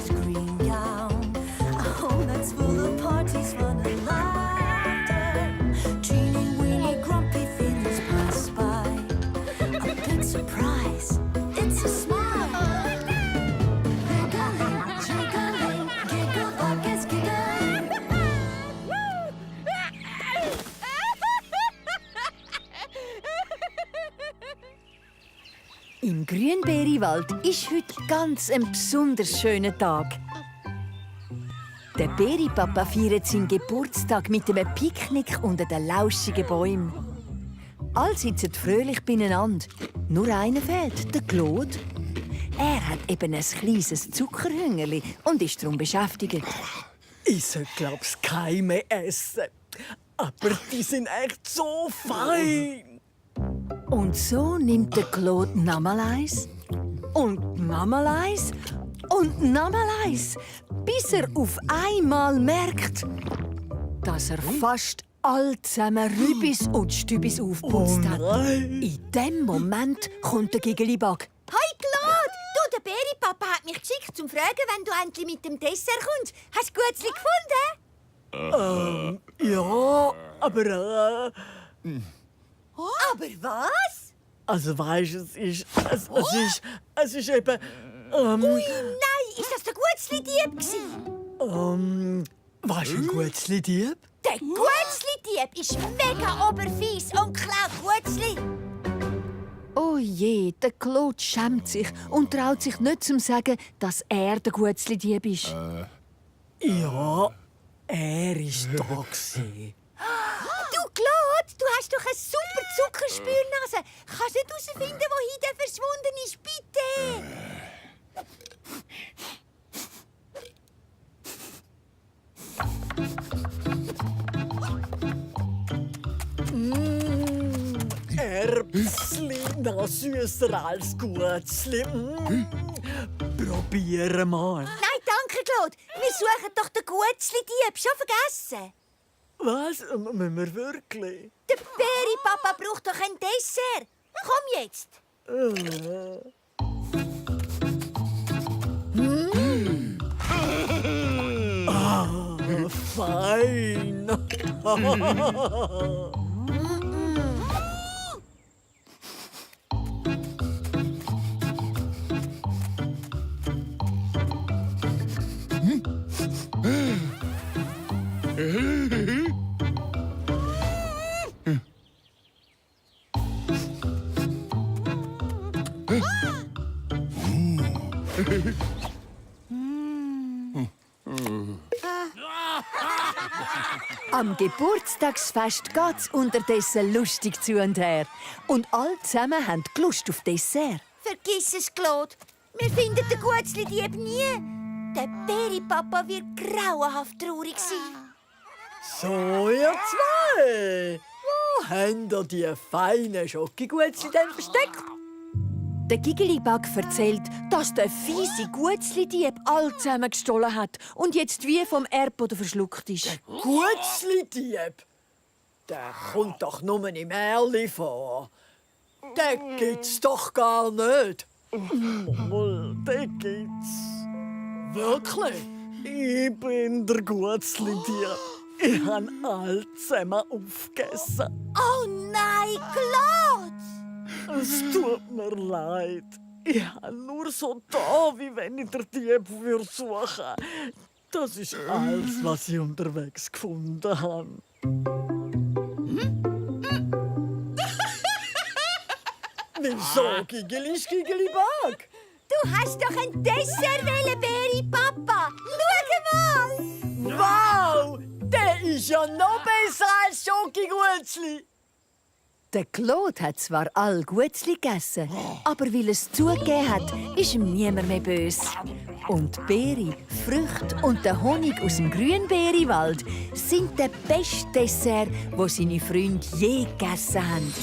soft green gown. A home that's full of parties, fun and laughter. Teeny weeny grumpy feelings pass by. A big surprise, it's a smile. Giggling, jiggling, giggle buckets giggle. Im Grünbeeriwald ist heute ganz ein besonders schöner Tag. Der Beeripapa feiert seinen Geburtstag mit einem Picknick unter den lauschigen Bäumen. Alle sitzen fröhlich beieinander. Nur einer fehlt, der Claude. Er hat eben ein kleines Zuckerhüngerli und ist darum beschäftigt. Ich sollte, glaub's, keine essen. Aber die sind echt so fein. Und so nimmt der Claude nochmal eins und nochmal eins und nochmal eins, bis er auf einmal merkt, dass er fast all zusammen Rübis und Stübis aufgeputzt hat. Nein. In dem Moment kommt der Gigelibag. Hi Claude, du, der Beeripapa hat mich geschickt, zum fragen, wenn du endlich mit dem Dessert kommst. Hast du Gutzli gefunden? Ja, aber Aber was? also weisst, es ist eben Ui, nein, ist das der Gutzli-Dieb gsi? weisst du, ein Gutzli-Dieb? Der Gutzli-Dieb ist mega oberfies und klaut Gutzli. Oh je, der Claude schämt sich und traut sich nicht zu sagen, dass er der Gutzli-Dieb ist. Ja, er ist da gsi. Du Claude, du hast doch eine super Zuckerspürnase. Kannst du nicht herausfinden, wohin der verschwunden ist, bitte? Erbsli, noch süßer als Gutzli. Probieren mal. Nein, danke Claude. Wir suchen doch den Gutzli-Dieb. Schon vergessen? Was? Müssen wir wirklich? Der Beeripapa braucht doch ein Dessert. Komm jetzt. Fein. Am Geburtstagsfest geht's unterdessen lustig zu und her. Und alle zusammen haben die Lust auf Dessert. Vergiss es, Claude. Wir finden den Gutzli-Dieb nie. Der Beeripapa wird grauenhaft traurig sein. So, ihr zwei. Wo habt ihr die feinen Schokogutzli denn versteckt? Der Gigelibag erzählt, dass der fiese Gutzli-Dieb alle zusammen gestohlen hat und jetzt wie vom Erdboden verschluckt ist. Gutzli-Dieb? Der kommt doch nur im Märchen vor. Den gibt's doch gar nicht. Mal, den gibt's. Wirklich? Ich bin der Gutzli-Dieb. Ich habe alle zusammen aufgegessen. Oh nein, Claude! Es tut mir leid. Ich habe nur so da, wie wenn ich den Dieb suchen würde. Das ist alles, was ich unterwegs gefunden habe. Wieso Gigeli Gigelibag? Du hast doch ein Dessert wollen, Beeripapa. Schau mal! Wow! Der ist ja noch besser als Schokogutzli. Der Claude hat zwar all Gutzli gegessen, aber weil er es zugegeben hat, ist ihm niemand mehr böse. Und die Beere, Früchte und der Honig aus dem Grünbeeriwald sind der beste Dessert, das seine Freunde je gegessen haben.